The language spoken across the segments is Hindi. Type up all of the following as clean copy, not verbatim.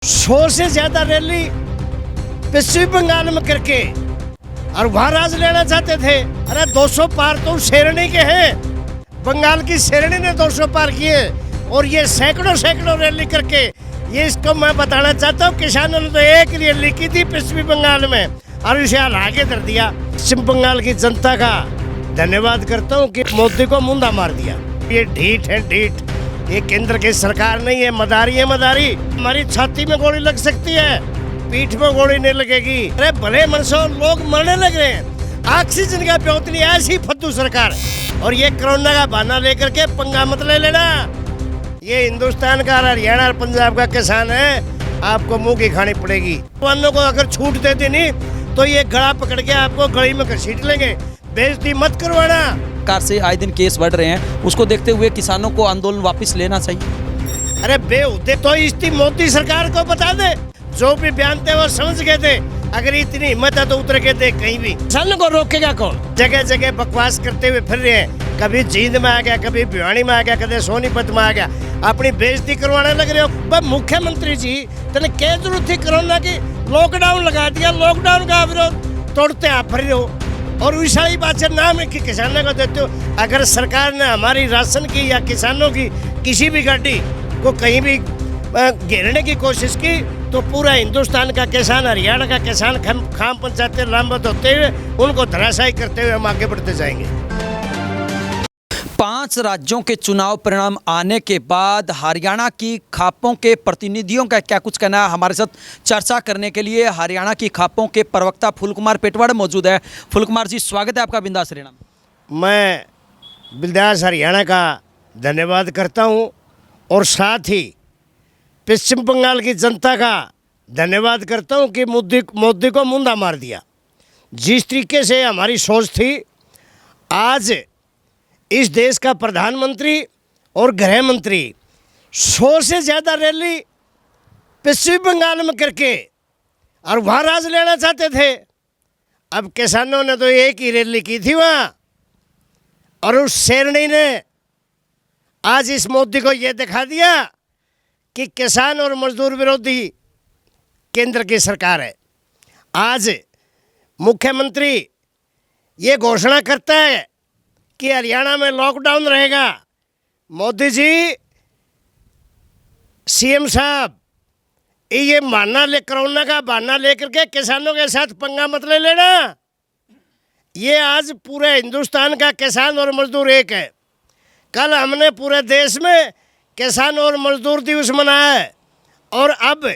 100 से ज्यादा रैली पश्चिम बंगाल में करके और वहां राज लेना चाहते थे। अरे 200 पार तो शेरनी के हैं, बंगाल की शेरनी ने 200 पार किए और ये सैकड़ों रैली करके ये इसको मैं बताना चाहता हूँ। किसानों ने तो एक रैली की थी पश्चिम बंगाल में और इसे आगे कर दिया। पश्चिम बंगाल की जनता का धन्यवाद करता हूँ कि मोदी को मुंडा मार दिया। ये ढीठ है ढीठ, ये केंद्र की सरकार नहीं है, मदारी है मदारी। हमारी छाती में गोली लग सकती है, पीठ में गोली नहीं लगेगी। अरे भले मनसो लोग मरने लग रहे हैं, ऑक्सीजन का प्योत नहीं, ऐसी फद्दू सरकार। और ये कोरोना का बहाना लेकर के पंगा मत ले लेना। ये हिंदुस्तान का हरियाणा और पंजाब का किसान है, आपको मुंह की खानी पड़ेगी। वालों को अगर छूट देते नहीं तो ये गला पकड़ के आपको गली में घसीट लेंगे। बेइज्जती मत करवाना। सरकार से आए दिन केस बढ़ रहे हैं, उसको देखते हुए किसानों को आंदोलन वापस लेना चाहिए। अरे बेहुदे तो इस मोदी सरकार को बता दे, जो भी बयान थे वो समझ गए थे। अगर इतनी हिम्मत है तो उतर के थे कहीं भी। किसानों को रोकेगा कौन? जगह जगह बकवास करते हुए फिर रहे हैं। कभी जींद में आ गया, कभी भिवानी में आ गया, कभी सोनीपत में आ गया, अपनी बेइज्जती करवाने लग रहे हो। मुख्यमंत्री जी तेने क्या जरूरत थी कोरोना की? लॉकडाउन लगा दिया, लॉकडाउन का विरोध तोड़ते आप फिर हो और विशाली बात नाम है कि किसानों को देते हो। अगर सरकार ने हमारी राशन की या किसानों की किसी भी गाड़ी को कहीं भी घेरने की कोशिश की तो पूरा हिंदुस्तान का किसान, हरियाणा का किसान खाम पंचायतें लामबंद होते हुए उनको धराशायी करते हुए हम आगे बढ़ते जाएंगे। 5 राज्यों के चुनाव परिणाम आने के बाद हरियाणा की खापों के प्रतिनिधियों का क्या कुछ कहना है, हमारे साथ चर्चा करने के लिए हरियाणा की खापों के प्रवक्ता फूल कुमार पेटवाड़ मौजूद है। फूल कुमार जी, स्वागत है आपका बिंदास हरियाणा में। मैं बिंदास हरियाणा का धन्यवाद करता हूँ और साथ ही पश्चिम बंगाल की जनता का धन्यवाद करता हूँ कि मोदी को मुंडा मार दिया। जिस तरीके से हमारी सोच थी, आज इस देश का प्रधानमंत्री और गृह मंत्री 100 से ज़्यादा रैली पश्चिम बंगाल में करके और वहाँ राज लेना चाहते थे। अब किसानों ने तो एक ही रैली की थी वहाँ, और उस शेरनी ने आज इस मोदी को ये दिखा दिया कि किसान और मजदूर विरोधी केंद्र की सरकार है। आज मुख्यमंत्री ये घोषणा करता है कि हरियाणा में लॉकडाउन रहेगा। मोदी जी, सीएम साहब, ये कोरोना का बहाना लेकर के किसानों के साथ पंगा मत ले लेना। ये आज पूरे हिंदुस्तान का किसान और मजदूर एक है। कल हमने पूरे देश में किसान और मजदूर दिवस मनाया है और अब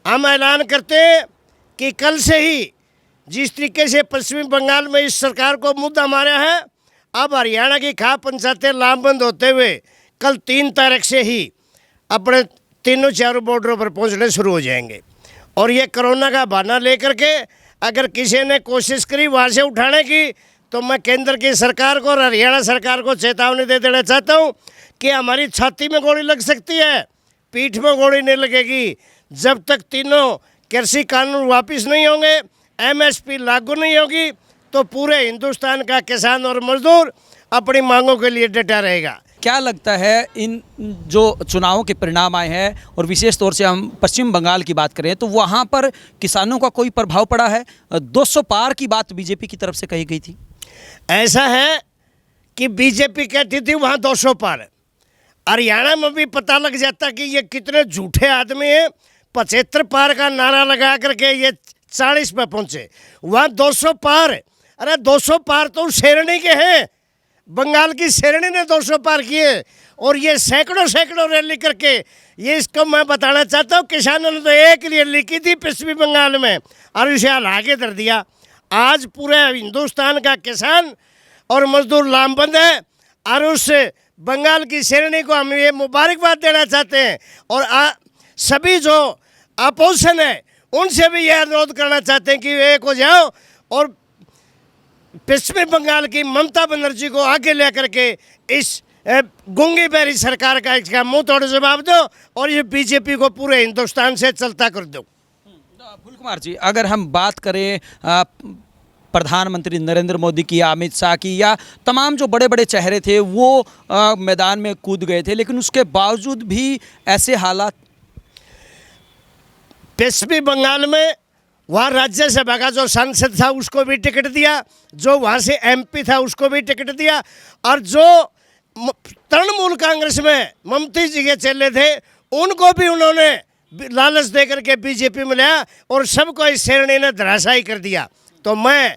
हम ऐलान करते हैं कि कल से ही जिस तरीके से पश्चिम बंगाल में इस सरकार को मुद्दा मारा है, अब हरियाणा की खाप पंचायतें लामबंद होते हुए कल 3 तारीख से ही अपने तीनों चारों बॉर्डरों पर पहुंचने शुरू हो जाएंगे। और ये कोरोना का बहाना लेकर के अगर किसी ने कोशिश करी वहाँ से उठाने की, तो मैं केंद्र की सरकार को और हरियाणा सरकार को चेतावनी दे देना चाहता हूँ कि हमारी छाती में गोली लग सकती है, पीठ में गोली नहीं लगेगी। जब तक तीनों कृषि कानून वापस नहीं होंगे, एमएसपी लागू नहीं होगी, तो पूरे हिंदुस्तान का किसान और मजदूर अपनी मांगों के लिए डटा रहेगा। क्या लगता है इन जो चुनावों के परिणाम आए हैं और विशेष तौर से हम पश्चिम बंगाल की बात करें तो वहाँ पर किसानों का कोई प्रभाव पड़ा है? 200 पार की बात बीजेपी की तरफ से कही गई थी। ऐसा है कि बीजेपी कहती थी वहाँ 200 पार, हरियाणा में भी पता लग जाता कि ये कितने झूठे आदमी हैं। 75 पार का नारा लगा करके ये 40 पे पहुँचे, वहाँ 200 पार। अरे 200 पार तो शेरनी के हैं, बंगाल की शेरनी ने 200 पार किए और ये सैकड़ों रैली करके ये इसको मैं बताना चाहता हूँ। किसानों ने तो एक रैली की थी पश्चिम बंगाल में और इसे आगे कर दिया। आज पूरे हिंदुस्तान का किसान और मजदूर लामबंद है और उस बंगाल की शेरनी को हम ये मुबारकबाद देना चाहते हैं और सभी जो अपोजिशन है उनसे भी यह अनुरोध करना चाहते हैं कि एक हो जाओ और पश्चिम बंगाल की ममता बनर्जी को आगे लेकर के इस गूंगी बहरी सरकार का इसका मुंह तोड़ जवाब दो और ये बीजेपी को पूरे हिंदुस्तान से चलता कर दो। फूल कुमार जी, अगर हम बात करें प्रधानमंत्री नरेंद्र मोदी की, अमित शाह की या तमाम जो बड़े बड़े चेहरे थे वो मैदान में कूद गए थे, लेकिन उसके बावजूद भी ऐसे हालात पश्चिमी बंगाल में वहाँ राज्यसभा का जो सांसद था उसको भी टिकट दिया, जो वहाँ से एमपी था उसको भी टिकट दिया, और जो तृणमूल कांग्रेस में ममता जी के चेले थे उनको भी उन्होंने लालच दे करके बीजेपी में लाया और सबको इस श्रेणी ने धराशायी कर दिया। तो मैं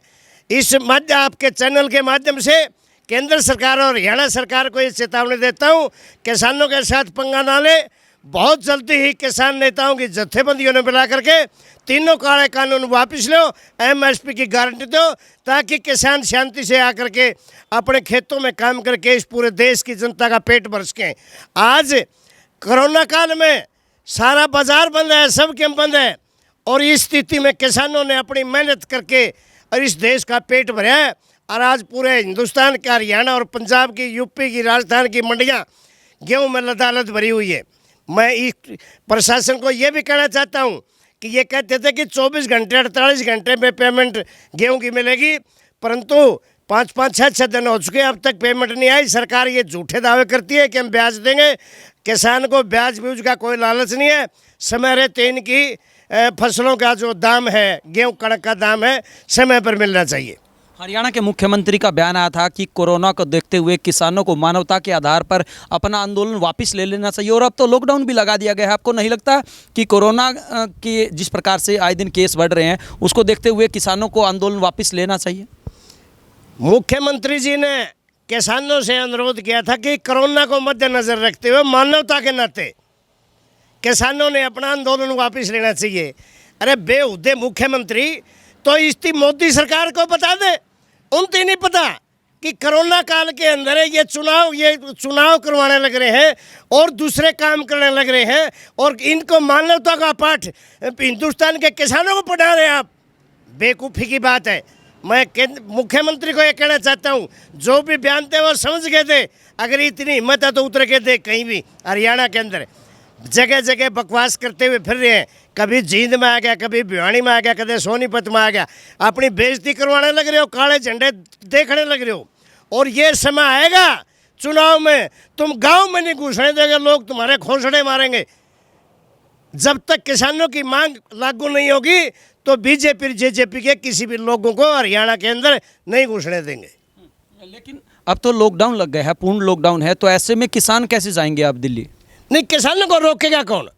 इस आपके चैनल के माध्यम से केंद्र सरकार और हरियाणा सरकार को ये चेतावनी देता हूँ, किसानों के साथ पंगा ना ले। बहुत जल्दी ही किसान नेताओं की जत्थेबंदियों ने मिला करके तीनों काले कानून वापस लो, एमएसपी की गारंटी दो, ताकि किसान शांति से आकर के अपने खेतों में काम करके इस पूरे देश की जनता का पेट भर सकें। आज कोरोना काल में सारा बाजार बंद है, सब केम बंद है, और इस स्थिति में किसानों ने अपनी मेहनत करके और इस देश का पेट भरा है। और आज पूरे हिंदुस्तान का, हरियाणा और पंजाब की, यूपी की, राजस्थान की मंडियाँ गेहूँ में लदालद भरी हुई है। मैं इस प्रशासन को ये भी कहना चाहता हूँ कि ये कहते थे कि 24 घंटे 48 घंटे में पेमेंट गेहूं की मिलेगी, परंतु 5-5 6-6 दिन हो चुके अब तक पेमेंट नहीं आई। सरकार ये झूठे दावे करती है कि हम ब्याज देंगे, किसान को ब्याज ब्यूज का कोई लालच नहीं है। समय रहते इनकी फसलों का जो दाम है, गेहूं कणक का दाम है, समय पर मिलना चाहिए। हरियाणा के मुख्यमंत्री का बयान आया था कि कोरोना को देखते हुए किसानों को मानवता के आधार पर अपना आंदोलन वापस ले लेना चाहिए, और अब तो लॉकडाउन भी लगा दिया गया है। आपको नहीं लगता कि कोरोना के जिस प्रकार से आए दिन केस बढ़ रहे हैं उसको देखते हुए किसानों को आंदोलन वापस लेना चाहिए? मुख्यमंत्री जी ने किसानों से अनुरोध किया था कि कोरोना को मद्देनजर रखते हुए मानवता के नाते किसानों ने अपना आंदोलन वापस लेना चाहिए। अरे बेहुदे मुख्यमंत्री, तो इसकी मोदी सरकार को बता दे, उनको नहीं पता कि कोरोना काल के अंदर ये चुनाव करवाने लग रहे हैं और दूसरे काम करने लग रहे हैं, और इनको मानवता का पाठ हिंदुस्तान के किसानों को पढ़ा रहे हैं आप। बेवकूफ़ी की बात है। मैं मुख्यमंत्री को ये कहना चाहता हूँ, जो भी बयान थे वो समझ गए थे। अगर इतनी हिम्मत है तो उतर के दे। कहीं भी हरियाणा के अंदर जगह जगह बकवास करते हुए फिर रहे हैं, कभी जींद में आ गया, कभी भिवानी में आ गया, कभी सोनीपत में आ गया, अपनी बेइज्जती करवाने लग रहे हो, काले झंडे देखने लग रहे हो। और ये समय आएगा चुनाव में तुम गांव में नहीं घुसने देंगे, लोग तुम्हारे घोंसड़े मारेंगे। जब तक किसानों की मांग लागू नहीं होगी तो बीजेपी जेजेपी के किसी भी लोगों को हरियाणा के अंदर नहीं घुसने देंगे। लेकिन अब तो लॉकडाउन लग गया है, पूर्ण लॉकडाउन है, तो ऐसे में किसान कैसे जाएंगे आप दिल्ली? नहीं, किसानों को रोकेगा कौन?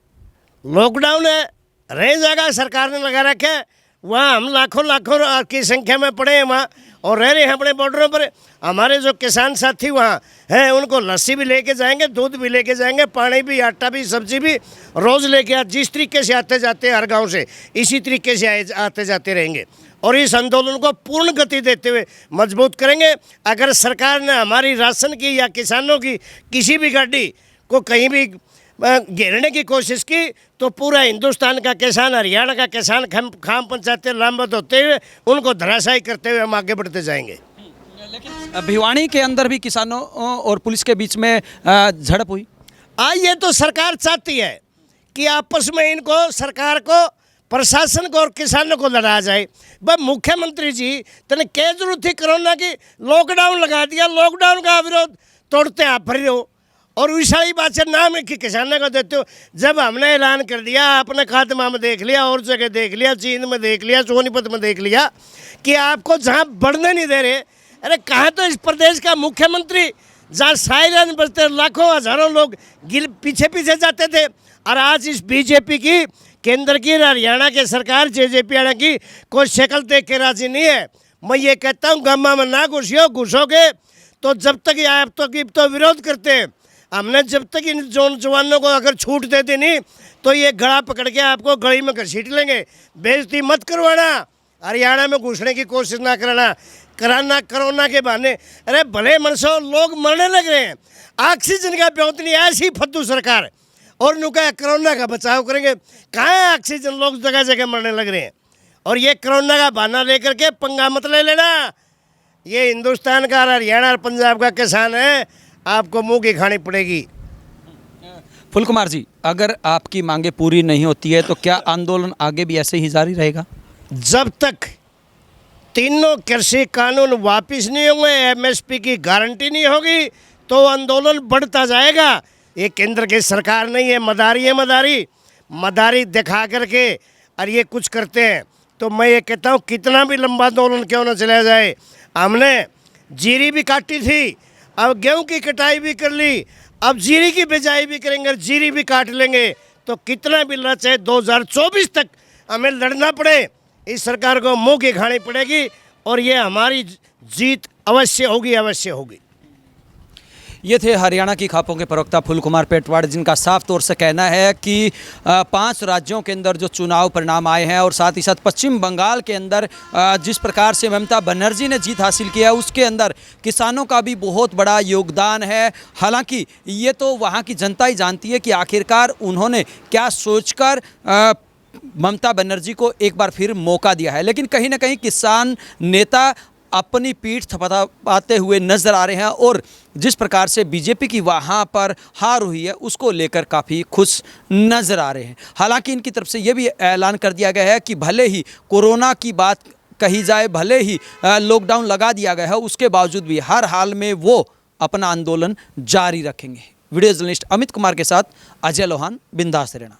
लॉकडाउन है, रह जाएगा, सरकार ने लगा रखा है। वहाँ हम लाखों की संख्या में पड़े हैं वहाँ, और रह रहे हैं अपने बॉर्डरों पर। हमारे जो किसान साथी वहाँ हैं उनको लस्सी भी लेके जाएंगे, दूध भी लेके जाएंगे, पानी भी, आटा भी, सब्जी भी रोज़ लेके जिस तरीके से आते जाते हैं हर गांव से, इसी तरीके से आते जाते रहेंगे। और इस आंदोलन को पूर्ण गति देते हुए मजबूत करेंगे। अगर सरकार ने हमारी राशन की या किसानों की किसी भी गाड़ी को कहीं भी घेरने की कोशिश की तो पूरा हिंदुस्तान का किसान, हरियाणा का किसान खाम पंचायतें लामबद्ध होते हुए उनको धराशायी करते हुए हम आगे बढ़ते जाएंगे। लेकिन भिवानी के अंदर भी किसानों और पुलिस के बीच में झड़प हुई। ये तो सरकार चाहती है कि आपस में इनको, सरकार को, प्रशासन को और किसानों को लड़ा जाए। बस मुख्यमंत्री जी तने क्या जरूरत थी कोरोना की? लॉकडाउन लगा दिया, लॉकडाउन का विरोध तोड़ते आप फिर हो, और वैसा बात से नाम है कि किसानों को देते हो। जब हमने ऐलान कर दिया, अपने खात्मा में देख लिया, और जगह देख लिया, चीन में देख लिया, सोनीपत में देख लिया कि आपको जहाँ बढ़ने नहीं दे रहे। अरे कहाँ तो इस प्रदेश का मुख्यमंत्री जहाँ सायरन बजते लाखों हजारों लोग पीछे पीछे जाते थे, और आज इस बीजेपी की, केंद्र की, हरियाणा के सरकार जेजेपी हरियाणा की कोई शक्ल देख के राजी नहीं है। मैं ये कहता हूँ गम्मा में ना घुसियो, घुसोगे तो जब तक आप तो विरोध करते हैं। हमने जब तक इन जवानों को अगर छूट दे दी नहीं तो ये गला पकड़ के आपको गली में घसीट लेंगे। बेइज्जती मत करवाना, हरियाणा में घुसने की कोशिश ना कराना कोरोना के बहाने। अरे भले मनसो लोग मरने लग रहे हैं, ऑक्सीजन का ब्योत नहीं, ऐसी फद्दू सरकार, और नुका कोरोना का बचाव करेंगे। कहाँ है ऑक्सीजन? लोग जगह जगह मरने लग रहे हैं। और ये कोरोना का बहाना लेकर के पंगा मत ले लेना। ये हिंदुस्तान का, हरियाणा और पंजाब का किसान है, आपको मुंह की खानी पड़ेगी। फूल कुमार जी, अगर आपकी मांगे पूरी नहीं होती है तो क्या आंदोलन आगे भी ऐसे ही जारी रहेगा? जब तक तीनों कृषि कानून वापस नहीं होंगे, एमएसपी की गारंटी नहीं होगी, तो आंदोलन बढ़ता जाएगा। ये केंद्र की सरकार नहीं है, मदारी है मदारी। मदारी दिखा करके और ये कुछ करते हैं। तो मैं ये कहता हूँ कितना भी लंबा आंदोलन क्यों ना चला जाए, हमने जीरी भी काटी थी, अब गेहूं की कटाई भी कर ली, अब जीरी की बिजाई भी करेंगे, जीरी भी काट लेंगे। तो कितना भी लड़ चाहे 2024 तक हमें लड़ना पड़े, इस सरकार को मुंह की खानी पड़ेगी और ये हमारी जीत अवश्य होगी, अवश्य होगी। ये थे हरियाणा की खापों के प्रवक्ता फूल कुमार पेटवाड़, जिनका साफ तौर से कहना है कि 5 राज्यों के अंदर जो चुनाव परिणाम आए हैं और साथ ही साथ पश्चिम बंगाल के अंदर जिस प्रकार से ममता बनर्जी ने जीत हासिल किया, उसके अंदर किसानों का भी बहुत बड़ा योगदान है। हालांकि ये तो वहाँ की जनता ही जानती है कि आखिरकार उन्होंने क्या सोचकर ममता बनर्जी को एक बार फिर मौका दिया है। लेकिन कहीं ना कहीं किसान नेता अपनी पीठ थपथपाते हुए नजर आ रहे हैं और जिस प्रकार से बीजेपी की वहाँ पर हार हुई है उसको लेकर काफ़ी खुश नजर आ रहे हैं। हालांकि इनकी तरफ से ये भी ऐलान कर दिया गया है कि भले ही कोरोना की बात कही जाए, भले ही लॉकडाउन लगा दिया गया है, उसके बावजूद भी हर हाल में वो अपना आंदोलन जारी रखेंगे। वीडियो जर्नलिस्ट अमित कुमार के साथ अजय लोहान, बिंदास हरियाणा।